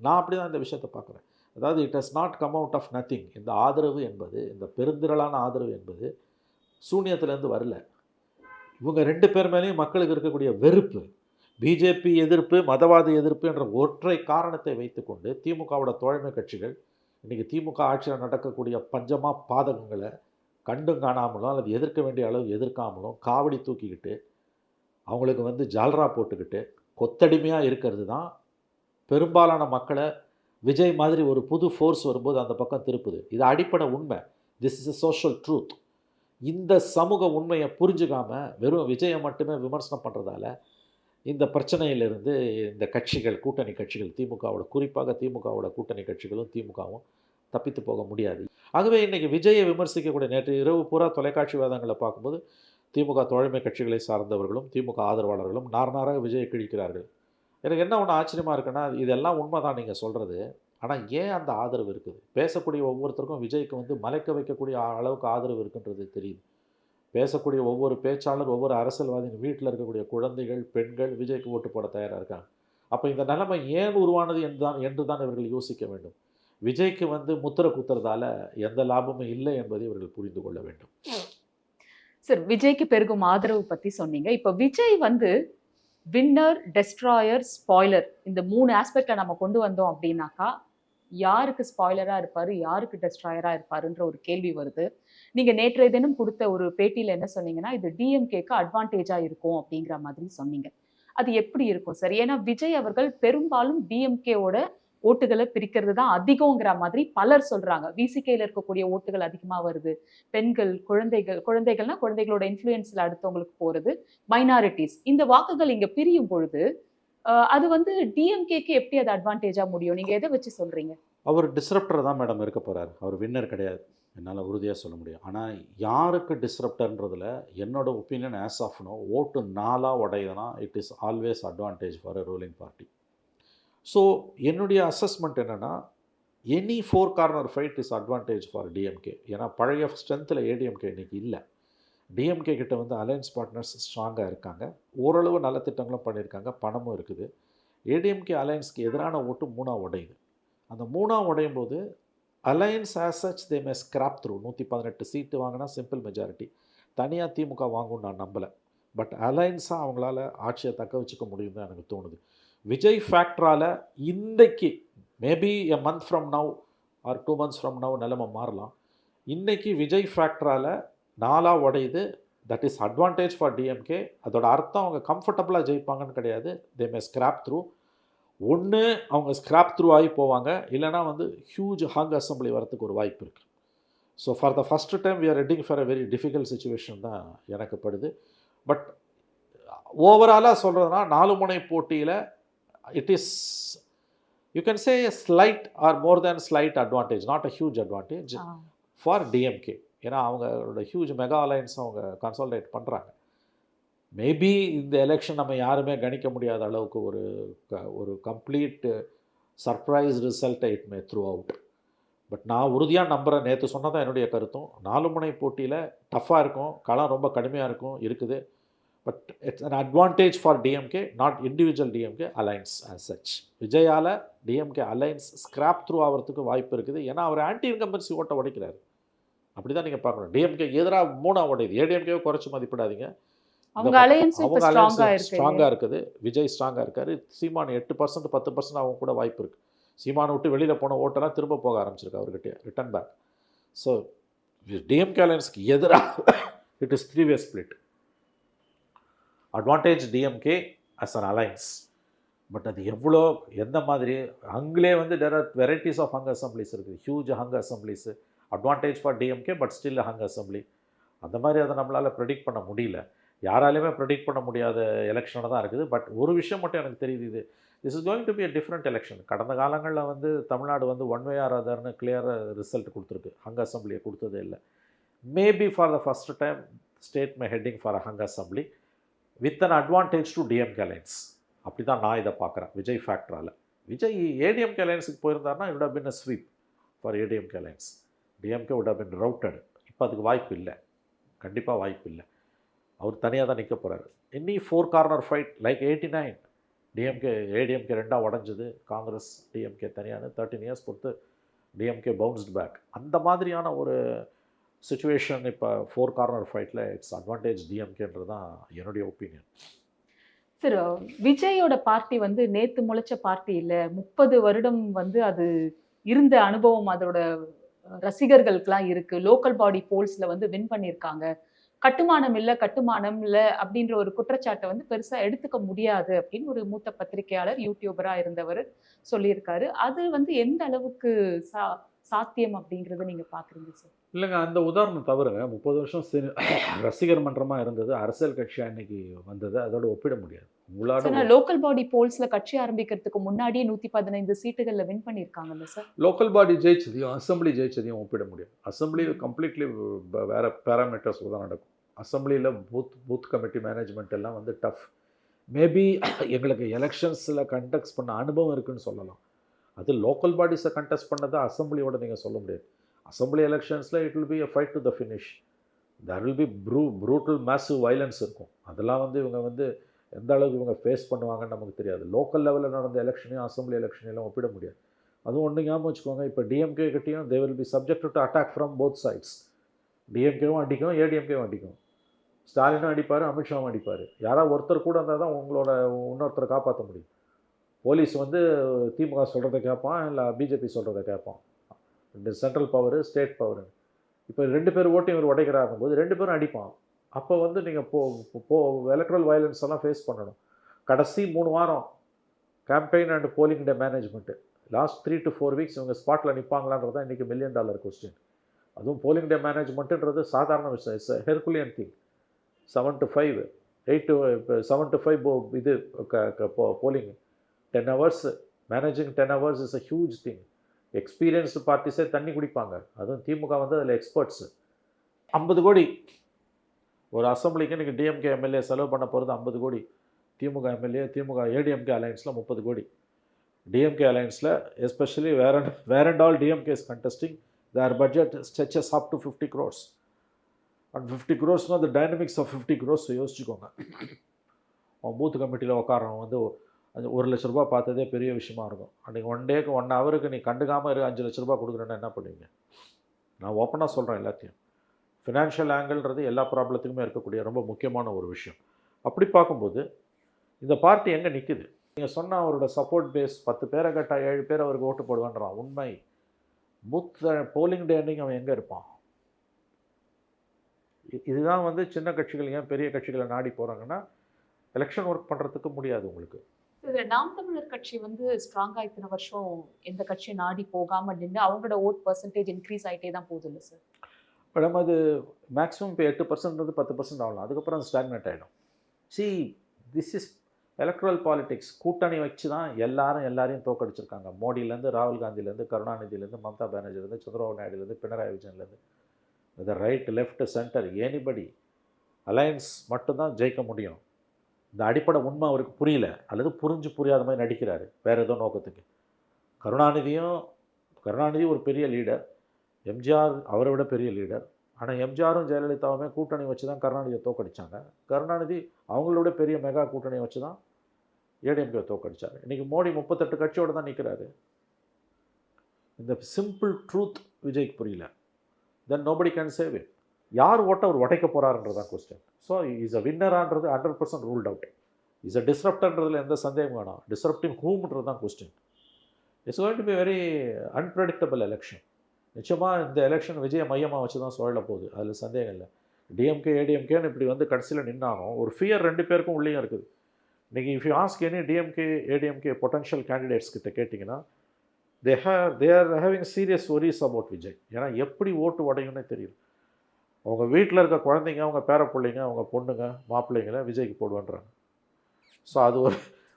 நான் அப்படி தான் இந்த விஷயத்தை பார்க்குறேன். அதாவது it has not come out of nothing. இந்த ஆதரவு என்பது, இந்த பெருந்திரளான ஆதரவு என்பது சூன்யத்திலேருந்து வரல. இவங்க 2 பேர் மேலேயும் மக்களுக்கு இருக்கக்கூடிய வெறுப்பு, பிஜேபி எதிர்ப்பு, மதவாத எதிர்ப்பு என்ற ஒற்றை காரணத்தை வைத்துக்கொண்டு திமுகவோட தோழமை கட்சிகள் இன்றைக்கி திமுக ஆட்சியில் நடக்கக்கூடிய பஞ்சமா பாதகங்களை கண்டும் காணாமலும் அல்லது எதிர்க்க வேண்டிய அளவு எதிர்க்காமலும் காவடி தூக்கிக்கிட்டு அவங்களுக்கு ஜால்ரா போட்டுக்கிட்டு கொத்தடிமையாக இருக்கிறது தான் பெரும்பாலான மக்களை விஜய் மாதிரி ஒரு புது ஃபோர்ஸ் வரும்போது அந்த பக்கம் திருப்புது. இது அடிப்படை உண்மை. This is a social truth. இந்த சமூக உண்மையை புரிஞ்சுக்காமல் வெறும் விஜயை மட்டுமே விமர்சனம் பண்ணுறதால இந்த பிரச்சனையிலிருந்து இந்த கட்சிகள், கூட்டணி கட்சிகள், திமுகவோட, குறிப்பாக திமுகவோட கூட்டணி கட்சிகளும் திமுகவும் தப்பித்து போக முடியாது. ஆகவே இன்றைக்கி விஜயை விமர்சிக்கக்கூடிய, நேற்று இரவு பூரா தொலைக்காட்சி வாதங்களை பார்க்கும்போது திமுக தோழமை கட்சிகளை சார்ந்தவர்களும் திமுக ஆதரவாளர்களும் நாராக விஜயை கிழிக்கிறார்கள். எனக்கு என்ன ஒன்று ஆச்சரியமாக இருக்குன்னா, இதெல்லாம் உண்மை தான் நீங்கள் சொல்கிறது. ஆனால் ஏன் அந்த ஆதரவு இருக்குது? பேசக்கூடிய ஒவ்வொருத்தருக்கும் விஜய்க்கு மலைக்க வைக்கக்கூடிய அளவுக்கு ஆதரவு இருக்குன்றது தெரியுது. பேசக்கூடிய ஒவ்வொரு பேச்சாளர், ஒவ்வொரு அரசியல்வாதியின் வீட்டில் இருக்கக்கூடிய குழந்தைகள், பெண்கள் விஜய்க்கு ஓட்டு போட தயாராக இருக்காங்க. அப்போ இந்த நிலைமை ஏன் உருவானது என்று தான் இவர்கள் யோசிக்க வேண்டும். விஜய்க்கு முத்திரை குத்துறதால எந்த லாபமும் இல்லை என்பதை இவர்கள் புரிந்து கொள்ள வேண்டும். சார், விஜய்க்கு பெருகும் ஆதரவு பற்றி சொன்னீங்க. இப்போ விஜய் வின்னர், டெஸ்ட்ராயர், ஸ்பாய்லர், இந்த 3 ஆஸ்பெக்டை நம்ம கொண்டு வந்தோம் அப்படின்னாக்கா யாருக்கு ஸ்பாய்லரா இருப்பாரு, யாருக்கு டெஸ்ட்ராயரா இருப்பாருன்ற ஒரு கேள்வி வருது. நீங்க நேற்றைய தினம் குடுத்த ஒரு பேட்டியில என்ன சொன்னீங்கன்னா, இது டிஎம்கேக்கு அட்வான்டேஜா இருக்கும் அப்படிங்கிற மாதிரி சொன்னீங்க. அது எப்படி இருக்கும் சார்? ஏன்னா விஜய் அவர்கள் பெரும்பாலும் டிஎம்கேவோட ஓட்டுகள பிரிக்கிறது தான் அதிகம்ங்கிற மாதிரி பலர் சொல்றாங்க. விசிகேல இருக்கக்கூடிய ஓட்டுகள் அதிகமா வருது. பெண்கள், குழந்தைகள்னா குழந்தைகளோட இன்ஃப்ளூயன்ஸ்ல அடுத்தவங்களுக்கு போறது. மைனாரிட்டீஸ் இந்த வாக்குகள் இங்க பிரியும் பொழுது, அது வந்து டிஎம்கேக்கு எப்படி அது அட்வான்டேஜா முடியும்? நீங்க எத வச்சு சொல்றீங்க? அவர் டிஸ்ரப்டர் தான் மேடம் இருக்க போறாரு. அவர் வின்னர் கிடையாது. என்னால உறுதியா சொல்ல முடியும். ஆனா யாருக்கு டிஸ்ரப்டர்ன்றதுல என்னோட ஒப்பீனியன் ஆஸ் ஆஃப் நோ ஓட்டு 4ஆ உடையுதுன்னா, it is always advantage for a ruling party. So என்னுடைய அசஸ்மெண்ட் என்னன்னா, any 4 corner fight is advantage for DMK. ஏன்னா பழைய ஸ்ட்ரென்த்தில் ஏடிஎம்கே இன்னைக்கு இல்ல. டிஎம்கே கிட்ட வந்து அலையன்ஸ் பார்ட்னர்ஸ் ஸ்ட்ராங்கா இருக்காங்க. ஓரளவு நல்ல திட்டங்களும் பண்ணியிருக்காங்க. பணமும் இருக்குது. ஏடிஎம்கே அலையன்ஸ்க்கு எதிரான ஓட்டு 3ஆ உடையுது. அந்த 3ஆ உடையும் போது அலையன்ஸ் ஆஸ் சச் தே மே ஸ்கிராப் த்ரூ 118 சீட்டு வாங்கினா சிம்பிள் மெஜாரிட்டி. தனியாக திமுக வாங்கும்னு நான் நம்பலை. பட் அலையன்ஸாக அவங்களால ஆட்சியை தக்க வச்சுக்க முடியும் தான் எனக்கு தோணுது. விஜய் ஃபேக்டரால் இன்றைக்கு maybe a month from now or 2 months from now நிலைமை மாறலாம். இன்றைக்கி விஜய் ஃபேக்டரால் 4ஆ உடையுது. That is advantage for DMK. அதோட அர்த்தம் அவங்க கம்ஃபர்டபுளாக ஜெயிப்பாங்கன்னு கிடையாது. They may scrape through. ஒன்று அவங்க ஸ்கிராப் த்ரூ ஆகி போவாங்க, இல்லைனா வந்து ஹியூஜ் ஹங் அசம்பிளி வரத்துக்கு ஒரு வாய்ப்பு இருக்குது. So for the first time we are ரெட்டிங் for a very difficult situation தான் எனக்கு படுது. பட் ஓவராலாக சொல்கிறதுனா 4 முனை போட்டியில் it is you can say a slight or more than slight advantage, not a huge advantage for DMK. ஏன்னா அவங்களோட ஹியூஜ் மெகா அலைன்ஸ் அவங்க கன்சால்டேட் பண்ணுறாங்க. மேபி இந்த எலெக்ஷன் நம்ம யாருமே கணிக்க முடியாத அளவுக்கு ஒரு கம்ப்ளீட் சர்ப்ரைஸ் ரிசல்ட்டை it may throw out. But நான் உறுதியாக நம்புகிறேன். நேற்று சொன்னதான் என்னுடைய கருத்தும். 4 முனை போட்டியில் டஃப்பாக இருக்கும், களம் ரொம்ப கடுமையாக இருக்கும் இருக்குது. But it's an advantage for DMK, not individual DMK alliance as such. விஜயால் டிஎம்கே அலைன்ஸ் ஸ்கிராப் த்ரூ ஆகிறதுக்கு வாய்ப்பு இருக்குது. ஏன்னா அவர் ஆன்டி இன்கம்பன்சி ஓட்டை உடைக்கிறார். அப்படி தான் நீங்கள் பார்க்கணும். டிஎம்கே எதிராக 3ஆ உடையுது. ஏடிஎம்கேவை குறைச்சி மதிப்பிடாதீங்க. அவங்க அலையன்ஸ் அவங்க அலையன்ஸ் ஸ்ட்ராங்காக இருக்குது. விஜய் ஸ்ட்ராங்காக இருக்கார். சீமான் 8%, 10% அவங்க கூட வாய்ப்பு இருக்குது. சீமானை விட்டு வெளியில் போன ஓட்டெல்லாம் திரும்ப போக ஆரம்பிச்சிருக்கு அவர்கிட்ட, ரிட்டன் பேக். ஸோ டிஎம்கே அலையன்ஸ்க்கு எதிராக it is 3-way split. Advantage DMK as an alliance. But அது எவ்வளோ எந்த மாதிரி அங்கே வந்து there are varieties of hung assemblies இருக்குது. Huge hung assemblies. Advantage for DMK but still hung assembly. அந்த மாதிரி அதை நம்மளால் ப்ரெடிக்ட் பண்ண முடியல. யாராலையுமே ப்ரெடிக்ட் பண்ண முடியாத எலெக்ஷனாக தான் இருக்குது. பட் ஒரு விஷயம் மட்டும் எனக்கு தெரியுது, this is going to be a different election. கடந்த காலங்களில் வந்து தமிழ்நாடு வந்து ஒன் வே ஆர் அதர்னு கிளியராக ரிசல்ட் கொடுத்துருக்கு. ஹங் அசம்பிளியை கொடுத்ததே இல்லை. Maybe for the first time state may heading for a hung assembly with an advantage to DMK alliance. அப்படி தான் நான் இதை பார்க்குறேன் விஜய் ஃபேக்டரால். விஜய் ஏடிஎம்கே அலைன்ஸுக்கு போயிருந்தாருன்னா it would have been a sweep for ADMK alliance. DMK would have been routed. இப்போ அதுக்கு வாய்ப்பு இல்லை, கண்டிப்பாக வாய்ப்பு இல்லை. அவர் தனியாக தான் நிற்க போகிறாரு. இன்னி 4 corner fight like 89 DMK ADMK 2ஆ உடஞ்சது. காங்கிரஸ் டிஎம்கே தனியான 13 இயர்ஸ் பொறுத்து டிஎம்கே பவுன்ஸ்டு பேக். அந்த மாதிரியான ஒரு சுச்சுவேஷன் இப்போ 4 கார்னர் ஃபைட்டில் இட்ஸ் அட்வான்டேஜ் டிஎம்கேன்றது தான் என்னுடைய ஒப்பீனியன். சார், விஜயோட பார்ட்டி வந்து நேத்து முளைச்ச பார்ட்டி இல்ல. 30 வருடம் வந்து அது இருந்த அனுபவம் அதோட ரசிகர்களுக்கெல்லாம் இருக்கு. லோக்கல் பாடி போல்ஸ்ல வந்து வின் பண்ணியிருக்காங்க. கட்டுமானம் இல்ல அப்படின்ற ஒரு குற்றச்சாட்டை வந்து பெருசா எடுத்துக்க முடியாது அப்படின்னு ஒரு மூத்த பத்திரிகையாளர், யூடியூபரா இருந்தவர் சொல்லியிருக்காரு. அது வந்து எந்த அளவுக்கு சாத்தியம் அப்படிங்கிறத நீங்க பாக்குறீங்க சார்? இல்லைங்க, அந்த உதாரணம் தவிர 30 வருஷம் ரசிகர் மன்றமாக இருந்தது, அரசியல் கட்சியாக இன்னைக்கு வந்தது, அதோட ஒப்பிட முடியாது. உங்களால லோக்கல் பாடி போல்ஸ்ல கட்சி ஆரம்பிக்கிறதுக்கு முன்னாடியே 115 சீட்டுகள்ல வின் பண்ணியிருக்காங்கல்ல சார். லோக்கல் பாடி ஜெயிச்சதையும் அசம்பிளி ஜெயிச்சதையும் ஒப்பிட முடியாது. அசம்பிளி கம்ப்ளீட்லி வேற பேராமீட்டர்ஸில் தான் நடக்கும். அசம்பிளியில் பூத் கமிட்டி மேனேஜ்மெண்ட் எல்லாம் வந்து டஃப். மேபி எங்களுக்கு எலெக்ஷன்ஸில் கண்டெக்ட் பண்ண அனுபவம் இருக்குதுன்னு சொல்லலாம். அது லோக்கல் பாடிஸை கண்டெஸ்ட் பண்ணதை அசம்பிளியோட நீங்கள் சொல்ல முடியாது. அசம்பிளி எலெக்ஷன்ஸில் it will be a fight to the finish. There will be brutal massive violence இருக்கும். அதெல்லாம் வந்து இவங்க வந்து எந்த அளவுக்கு இவங்க ஃபேஸ் பண்ணுவாங்கன்னு நமக்கு தெரியாது. லோக்கல் லெவலில் நடந்த எலெக்ஷனையும் அசம்பிளி எலெக்ஷனையும் ஒப்பிட முடியாது. அதுவும் ஒன்று ஞாபகம் வச்சுக்கோங்க, இப்போ டிஎம்கே கிட்டையும் they will be subject to attack from both sides. டிஎம்கேவும் அடிக்கும், ஏடிஎம்கேவும் அடிக்கும். ஸ்டாலினும் அடிப்பார், அமித்ஷாவும் அடிப்பார். யாராவது ஒருத்தர் கூட இருந்தால் தான் உங்களோட இன்னொருத்தரை காப்பாற்ற முடியும். போலீஸ் வந்து திமுக சொல்கிறத கேட்பான், இல்லை பிஜேபி சொல்கிறத கேட்பான். இந்த சென்ட்ரல் பவரு, ஸ்டேட் பவரு. இப்போ 2 பேர் ஓட்டையும் இவர் உடைக்கிறாருக்கும் போது 2 பேரும் அடிப்பான். அப்போ வந்து நீங்கள் எலக்ட்ரல் வயலன்ஸ் எல்லாம் ஃபேஸ் பண்ணணும். கடைசி 3 வாரம் campaign and polling day management, last 3 to 4 weeks இவங்க ஸ்பாட்டில் நிற்பாங்களான்றது தான் இன்றைக்கி $1 million கொஸ்டின். அதுவும் போலிங் டே மேனேஜ்மெண்ட்டுன்றது சாதாரண விஷயம். It's herculean thing. 7 to 5, 8 to 7 to 5 இது polling 10 hours, managing 10 hours is a huge thing. Experienced பார்ட்டிஸே தண்ணி குடிப்பாங்க. அதுவும் திமுக வந்து அதில் எக்ஸ்பர்ட்ஸு. 50 கோடி ஒரு அசம்பிளிக்கு இன்றைக்கி டிஎம்கே எம்எல்ஏ செலவு பண்ண போகிறது 50 கோடி. திமுக எம்எல்ஏ, திமுக ஏடிஎம்கே அலையன்ஸில் 30 கோடி. டிஎம்கே அலையன்ஸில் especially where and all DMK is contesting, there budget stretches up to 50 crores. And 50 crores அந்த டைனமிக்ஸ் ஆஃப் 50 crores யோசிச்சுக்கோங்க. அவன் பூத் கமிட்டியில் உட்காரவன் வந்து ₹1,00,000 பார்த்ததே பெரிய விஷயமா இருக்கும். அன்றைக்கி 1 டேக்கு 1 ஹவருக்கு நீ கண்டுக்காமல் ₹5,00,000 கொடுக்குறேன்னா என்ன பண்ணுவீங்க? நான் ஓப்பனாக சொல்கிறேன் எல்லாத்தையும். ஃபினான்ஷியல் ஆங்கிள்ன்றது எல்லா ப்ராப்ளத்துக்குமே இருக்கக்கூடிய ரொம்ப முக்கியமான ஒரு விஷயம். அப்படி பார்க்கும்போது இந்த பார்ட்டி எங்கே நிற்குது? நீங்கள் சொன்ன அவரோட சப்போர்ட் பேஸ் 10 பேரை கேட்டா 7 பேர் அவருக்கு ஓட்டு போடுவான்றான். உண்மை. பூத் போலிங் டே அன்றைக்கி அவன் எங்கே இருப்பான்? இதுதான் வந்து சின்ன கட்சிகள் ஏன் பெரிய கட்சிகளை நாடி போகிறாங்கன்னா, எலெக்ஷன் ஒர்க் பண்ணுறதுக்கு முடியாது உங்களுக்கு. நாம் தமிழர் கட்சி வந்து ஸ்ட்ராங்கா இத்தனை வருஷம் எந்த கட்சியை நாடி போகாம நின்று அவங்களோட ஓட் பர்சன்டேஜ் இன்க்ரீஸ் ஆகிட்டே தான் போகுது இல்லை சார்? மேடம் அது மேக்ஸிமம் இப்போ 8% 10% ஆகலாம். அதுக்கப்புறம் ஸ்டாக்னேட் ஆகிடும். This is electoral politics. கூட்டணி வச்சு தான் எல்லாரையும் தோக்கடிச்சிருக்காங்க. மோடியிலேருந்து, ராகுல் காந்திலேருந்து, கருணாநிதியிலேருந்து, மம்தா பானர்ஜிலேருந்து, சந்திரபாபு நாயுடுலேருந்து, பினராயி விஜயன்லேருந்து, இந்த right left centre anybody alliance மட்டும்தான் ஜெயிக்க முடியும். இந்த அடிப்படை உண்மை அவருக்கு புரியல, அல்லது புரியாத மாதிரி நடிக்கிறாரு வேறு ஏதோ நோக்கத்துக்கு. கருணாநிதி ஒரு பெரிய லீடர், எம்ஜிஆர் அவரை விட பெரிய லீடர். ஆனால் எம்ஜிஆரும் ஜெயலலிதாவுமே கூட்டணி வச்சு தான் கருணாநிதியை தோக்கடித்தாங்க. கருணாநிதி அவங்களோட பெரிய மெகா கூட்டணியை வச்சு தான் ஏடிஎம்கே தோக்கடிச்சார். இன்றைக்கி மோடி 38 கட்சியோடு தான் நிற்கிறாரு. இந்த சிம்பிள் ட்ரூத் விஜய்க்கு புரியல. Then nobody can save it. யார் ஓட்ட அவர் உடைக்க போகிறாருன்றதான் கொஸ்டின். ஸோ இஸ் அ வின்னரான்றது 100% ரூல்ட் அவுட். இஸ் அ டிஸ்ரப்டர்ன்றதில் எந்த சந்தேகம் வேணாம். டிஸ்ரப்டிங் ஹூம்ன்றது தான் question. It's going to be very unpredictable election. நிச்சயமாக இந்த எலெக்ஷன் விஜய மையமாக வச்சு தான் சுழல போகுது, அதில் சந்தேகம் இல்லை. டிஎம்கே ஏடிஎம்கேன்னு இப்படி வந்து கடைசியில் நின்னாலும் ஒரு ஃபியர் 2 பேருக்கும் உள்ளேயும் இருக்குது. இன்றைக்கி if you ask any DMK ADMK potential candidates கிட்ட கேட்டிங்கன்னா, they are having serious worries about Vijay. ஏன்னா எப்படி ஓட்டு உடையும்னே தெரியும். அவங்க வீட்டில் இருக்க குழந்தைங்க, அவங்க பேர பிள்ளைங்க, அவங்க பொண்ணுங்க, மாப்பிள்ளைங்களை விஜய்க்கு போடுவான்றாங்க. ஸோ அது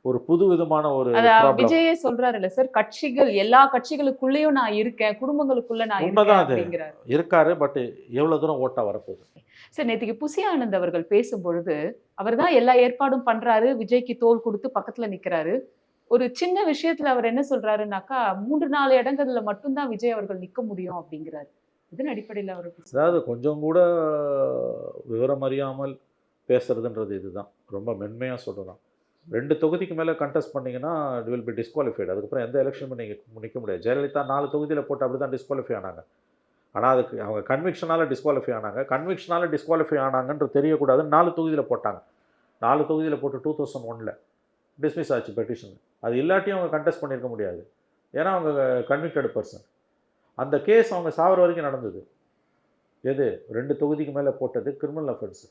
ஒரு புது விதமான ஒரு விஜயே சொல்றாரு இல்ல சார், கட்சிகள் எல்லா கட்சிகளுக்குள்ளேயும் நான் இருக்கேன், குடும்பங்களுக்குள்ள நான் இருக்கேன் இருக்காரு. பட் எவ்வளவு தூரம் ஓட்டா வரப்போகுது சார்? நேற்றுக்கு புசி ஆனந்த் அவர்கள் பேசும்பொழுது அவர் தான் எல்லா ஏற்பாடும் பண்றாரு, விஜய்க்கு தோள் கொடுத்து பக்கத்துல நிக்கிறாரு. ஒரு சின்ன விஷயத்துல அவர் என்ன சொல்றாருன்னாக்கா, 3-4 இடங்கள்ல மட்டும்தான் விஜய் அவர்கள் நிக்க முடியும் அப்படிங்கிறாரு. இதன் அடிப்படையில் அவர் அதாவது கொஞ்சம் கூட விவரம் அறியாமல் பேசுறதுன்றது இதுதான். ரொம்ப மென்மையாக சொல்கிறதான். 2 தொகுதிக்கு மேலே கண்டெஸ்ட் பண்ணிங்கன்னா இட் வில் பி டிஸ்குவாலிஃபைடு. அதுக்கப்புறம் எந்த எலெக்ஷனுமே நீங்கள் நிற்க முடியாது. ஜெயலலிதா 4 தொகுதியில் போட்டு அப்படி தான் டிஸ்குவாலிஃபை ஆனாங்க. ஆனால் அதுக்கு அவங்க கன்விக்ஷனால் டிஸ்குவாலிஃபை ஆனாங்க. கன்விக்ஷனால் டிஸ்குவாலிஃபை ஆனாங்கன்றது தெரியக்கூடாதுன்னு 4 தொகுதியில் போட்டாங்க. 4 தொகுதியில் போட்டு 2001 டிஸ்மிஸ் ஆச்சு பெட்டிஷன். அது இல்லாட்டியும் அவங்க கண்டெஸ்ட் பண்ணியிருக்க முடியாது. ஏன்னா அவங்க கன்விக்டட் பர்சன். அந்த கேஸ் அவங்க சாவர வரைக்கும் நடந்தது. எது 2 தொகுதிக்கு மேலே போட்டது கிரிமினல் அஃபென்ஸு.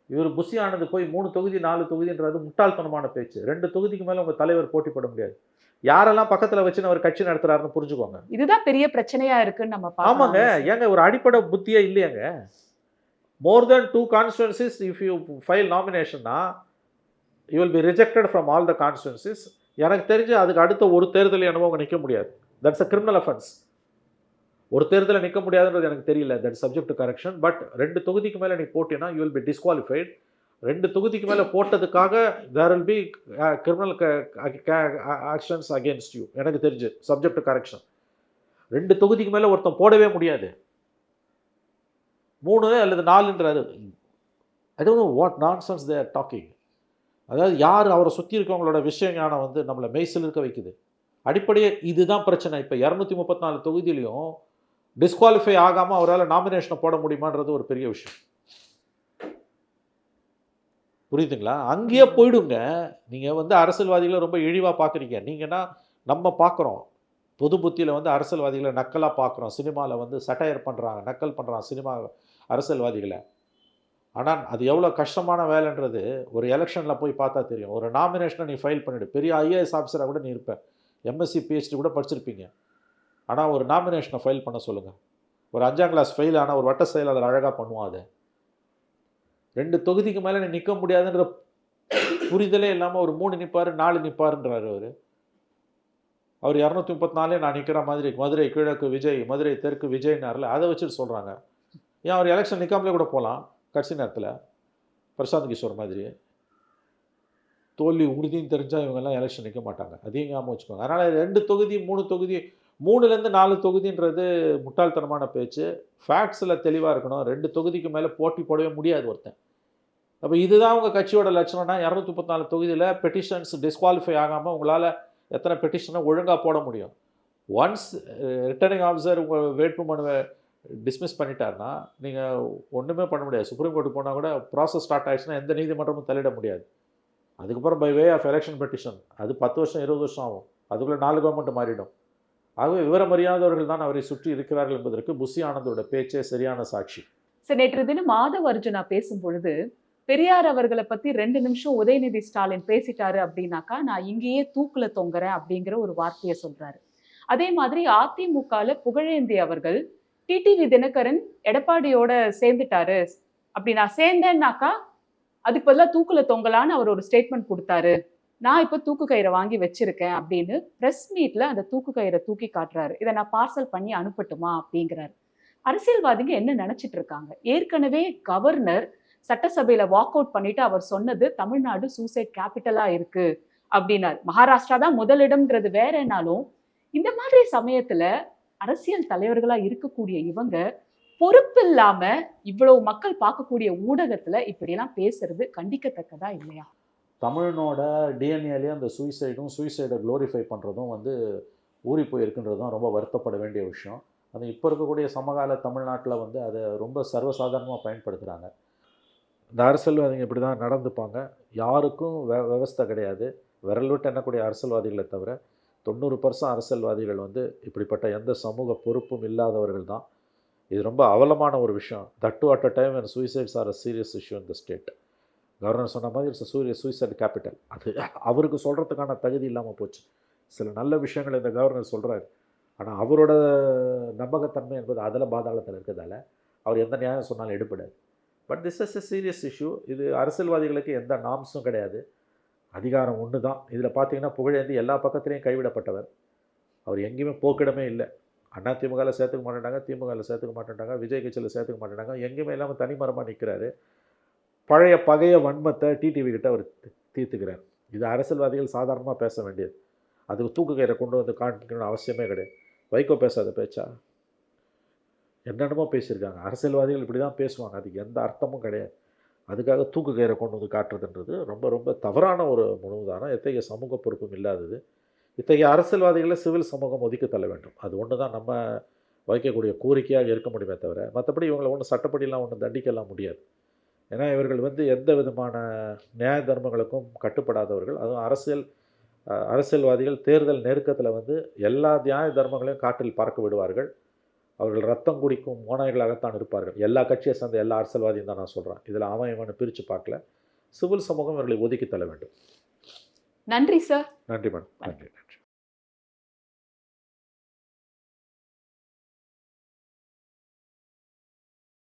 இவர் புசி ஆனது போய் 3 தொகுதி 4 தொகுதின்றது முட்டாள்தனமான பேச்சு. 2 தொகுதிக்கு மேலே உங்கள் தலைவர் போட்டி போட முடியாது. யாரெல்லாம் பக்கத்தில் வச்சுன்னு அவர் கட்சி நடத்துறாருன்னு புரிஞ்சுக்கோங்க. இதுதான் பெரிய பிரச்சனையா இருக்குன்னு நம்ம ஆமாங்க. ஏங்க ஒரு அடிப்படை புத்தியே இல்லையாங்க. More then 2 constituencies if you file நாமினேஷன்னா you will be rejected from all the constituencies. எனக்கு தெரிஞ்சு அதுக்கு அடுத்த ஒரு தேர்தல் என்னவோ அவங்க நிற்க முடியாது. That's a criminal offence. ஒரு தேர்தலில் நிற்க முடியாதுன்றது எனக்கு தெரியல. That subject to correction. But 2 தொகுதிக்கு மேலே நீ போட்டினா யூ வில் பி டிஸ்குவாலிஃபைட். 2 தொகுதிக்கு மேலே போட்டதுக்காக there will be criminal actions against you. எனக்கு தெரிஞ்சு சப்ஜெக்ட் டு கரெக்ஷன். 2 தொகுதிக்கு மேலே ஒருத்தன் போடவே முடியாது. 3 அல்லது 4ன்றாரு. I don't know what nonsense they are talking. அதாவது யார் அவரை சுற்றி இருக்கவங்களோட விஷய ஞானம் வந்து நம்மளை மெய்சில் இருக்க வைக்குது. அடிப்படையே இதுதான் பிரச்சனை. இப்போ 234 தொகுதியிலையும் டிஸ்குவாலிஃபை ஆகாமல் அவரால் நாமினேஷனை போட முடியுமான்றது ஒரு பெரிய விஷயம். புரியுதுங்களா? அங்கேயே போயிடுங்க. நீங்கள் வந்து அரசியல்வாதிகளை ரொம்ப இழிவாக பார்க்குறீங்க. நீங்கன்னா நம்ம பார்க்குறோம். பொது புத்தியில் வந்து அரசியல்வாதிகளை நக்கலாக பார்க்குறோம். சினிமாவில் வந்து சட்டையர் பண்ணுறாங்க, நக்கல் பண்ணுறாங்க சினிமா அரசியல்வாதிகளை. ஆனால் அது எவ்வளோ கஷ்டமான வேலைன்றது ஒரு எலெக்ஷனில் போய் பார்த்தா தெரியும். ஒரு நாமினேஷனை நீ ஃபைல் பண்ணிவிடு, பெரிய ஐஏஎஸ் ஆஃபீஸராக கூட நீ இருப்ப, எம்எஸ்சி பிஹெச்டி கூட படிச்சிருப்பீங்க. ஆனால் ஒரு நாமினேஷனை ஃபைல் பண்ண சொல்லுங்கள். ஒரு 5ஆம் கிளாஸ் ஃபெயில் ஆனால் ஒரு வட்ட செயலாளர் அழகாக பண்ணுவான் அதை. 2 தொகுதிக்கு மேலே நீ நிற்க முடியாதுன்ற புரிதலே இல்லாமல் ஒரு 3 நிற்பார் 4 நிற்பாருன்றாரு அவர். அவர் 234 நான் நிற்கிற மாதிரி மதுரை கிழக்கு விஜய், மதுரை தெற்கு விஜய்னார்ல, அதை வச்சுட்டு சொல்கிறாங்க. ஏன் அவர் எலெக்ஷன் நிற்காமலே கூட போகலாம் கடைசி நேரத்தில், பிரசாந்த் கிஷோர் மாதிரி. தோல்வி உறுதின்னு தெரிஞ்சால் இவங்கெல்லாம் எலெக்ஷன் நிற்க மாட்டாங்க, அதையும் ஞாபகம் வச்சுக்கோங்க. அதனால் 2 தொகுதி 3 தொகுதி 3லேருந்து 4 தொகுதின்றது முட்டாள்தனமான பேச்சு. ஃபேக்ட்ஸில் தெளிவாக இருக்கணும். 2 தொகுதிக்கு மேலே போட்டி போடவே முடியாது ஒருத்தன். அப்போ இதுதான் உங்கள் கட்சியோட லட்சணம்னா 234 தொகுதியில் பெட்டிஷன்ஸ் டிஸ்குவாலிஃபை ஆகாமல் உங்களால் எத்தனை பெட்டிஷனை ஒழுங்காக போட முடியும்? ஒன்ஸ் ரிட்டர்னிங் ஆஃபீஸர் உங்கள் வேட்புமனுவை டிஸ்மிஸ் பண்ணிட்டாருன்னா நீங்கள் ஒன்றுமே பண்ண முடியாது. சுப்ரீம் கோர்ட்டுக்கு போனால் கூட ப்ராசஸ் ஸ்டார்ட் ஆகிடுச்சுன்னா எந்த நீதிமன்றமும் தலையிட முடியாது. அதுக்கப்புறம் by way of election petition அது 10 வருஷம் 20 வருஷம் ஆகும். அதுக்குள்ளே 4 கவர்மெண்ட் மாறிடும். ஆகவே விவரமறியாதவர்கள் தான் அவரை சுற்றி இருக்கிறார்கள் என்பதற்கு புஷி ஆனந்தோட பேச்சே சரியான சாட்சி. சரி, நேற்று தினம் மாதவ அர்ஜுனா பேசும் பொழுது பெரியார் அவர்களை பத்தி 2 நிமிஷம் உதயநிதி ஸ்டாலின் பேசிட்டாரு அப்படின்னாக்கா நான் இங்கேயே தூக்குல தொங்குறேன் அப்படிங்கிற ஒரு வார்த்தையை சொல்றாரு. அதே மாதிரி அதிமுகல புகழேந்தி அவர்கள் டிடிவி தினகரன் எடப்பாடியோட சேர்ந்துட்டாரு, அப்படி நான் சேர்ந்தேன்னாக்கா அதுக்கு பதிலாக தூக்குல தொங்கலான்னு அவர் ஒரு ஸ்டேட்மெண்ட் கொடுத்தாரு, நான் இப்போ தூக்கு கயிறை வாங்கி வச்சிருக்கேன் அப்படின்னு பிரஸ் மீட்ல அந்த தூக்கு கயிறை தூக்கி காட்டுறாரு. இதை நான் பார்சல் பண்ணி அனுப்பட்டுமா அப்படிங்கிறாரு. அரசியல்வாதிங்க என்ன நினைச்சிட்டு இருக்காங்க? ஏற்கனவே கவர்னர் சட்டசபையில வாக் அவுட் பண்ணிட்டு அவர் சொன்னது தமிழ்நாடு சூசைட் கேபிட்டலா இருக்கு அப்படின்னாரு. மகாராஷ்டிரா தான் முதலிடம்ன்றது வேறனாலும் இந்த மாதிரி சமயத்துல அரசியல் தலைவர்களா இருக்கக்கூடிய இவங்க பொறுப்பு இல்லாம இவ்வளவு மக்கள் பார்க்கக்கூடிய ஊடகத்துல இப்படி எல்லாம் பேசுறது கண்டிக்கத்தக்கதா இல்லையா? தமிழனோட டிஎன்ஏலேயே அந்த சூசைடை க்ளோரிஃபை பண்ணுறதும் வந்து ஊறி போயிருக்குன்றதும் ரொம்ப வருத்தப்பட வேண்டிய விஷயம். அது இப்போ இருக்கக்கூடிய சமகால தமிழ்நாட்டில் வந்து அதை ரொம்ப சர்வசாதாரணமாக பயன்படுத்துகிறாங்க. இந்த அரசியல்வாதிங்க இப்படி தான் நடந்துப்பாங்க. யாருக்கும் விவஸ்தை கிடையாது. விரல் விட்டு எண்ணக்கூடிய அரசியல்வாதிகளை தவிர 90% அரசியல்வாதிகள் வந்து இப்படிப்பட்ட எந்த சமூக பொறுப்பும் இல்லாதவர்கள் தான். இது ரொம்ப அவலமான ஒரு விஷயம். That to at a time when suicides are a serious issue in the state. Governor சொன்ன மாதிரி இட்ஸ் சூசைட் கேபிட்டல். அது அவருக்கு சொல்கிறதுக்கான தகுதி இல்லாமல் போச்சு. சில நல்ல விஷயங்கள் இந்த கவர்னர் சொல்கிறாரு. ஆனால் அவரோட நம்பகத்தன்மை என்பது அதில் பாதாளத்தில் இருக்கிறதால அவர் எந்த நியாயம் சொன்னாலும் எடுப்படாது. But this is a serious issue. இது அரசியல்வாதிகளுக்கு எந்த நாம்ஸும் கிடையாது. அதிகாரம் ஒன்று தான். இதில் பார்த்தீங்கன்னா புகழேந்தி எல்லா பக்கத்துலேயும் கைவிடப்பட்டவர். அவர் எங்கேயுமே போக்கிடமே இல்லை. அதிமுகவில் சேர்த்துக்க மாட்டேன்ட்டாங்க, திமுகவில் சேர்த்துக்க மாட்டேன்ட்டாங்க, விஜய் கட்சியில் சேர்த்துக்க மாட்டேன்ட்டாங்க, எங்கேயுமே இல்லாமல் தனிமரமாக நிற்கிறாரு. பழைய பகைய வன்மத்தை டிடிவி கிட்ட அவர் தீர்த்துக்கிறார். இது அரசியல்வாதிகள் சாதாரணமாக பேச வேண்டியது. அதுக்கு தூக்கு கயிறை கொண்டு வந்து காண்பிக்கணும்னு அவசியமே கிடையாது. வைகோ பேசாத பேச்சா? என்னென்னமோ பேசியிருக்காங்க. அரசியல்வாதிகள் இப்படி தான் பேசுவாங்க. அதுக்கு எந்த அர்த்தமும் கிடையாது. அதுக்காக தூக்கு கயிறை கொண்டு வந்து காட்டுறதுன்றது ரொம்ப ரொம்ப தவறான ஒரு முன்னுதாரணம். எத்தகைய சமூக பொறுப்பும் இல்லாதது. இத்தகைய அரசியல்வாதிகளை சிவில் சமூகம் ஒதுக்கி தள்ள வேண்டும். அது ஒன்று தான் நம்ம வைக்கக்கூடிய கோரிக்கையாக இருக்க முடியுமே தவிர மற்றபடி இவங்களை ஒன்றும் சட்டப்படிலாம் ஒன்றும் தண்டிக்கலாம் முடியாது. ஏன்னா இவர்கள் வந்து எந்த விதமான நியாய தர்மங்களுக்கும் கட்டுப்படாதவர்கள். அதுவும் அரசியல்வாதிகள் தேர்தல் நெருக்கத்தில் வந்து எல்லா நியாய தர்மங்களையும் காற்றில் பறக்க விடுவார்கள். அவர்கள் ரத்தம் குடிக்கும் ஓநாய்களாகத்தான் இருப்பார்கள். எல்லா கட்சியை சேர்ந்த எல்லா அரசியல்வாதியும் தான் நான் சொல்கிறேன். இதில் அவன் இவனை பிரித்து பார்க்கல. சிவில் சமூகம் இவர்களை ஒதுக்கி தள்ள வேண்டும். நன்றி சார். நன்றி மேடம். நன்றி.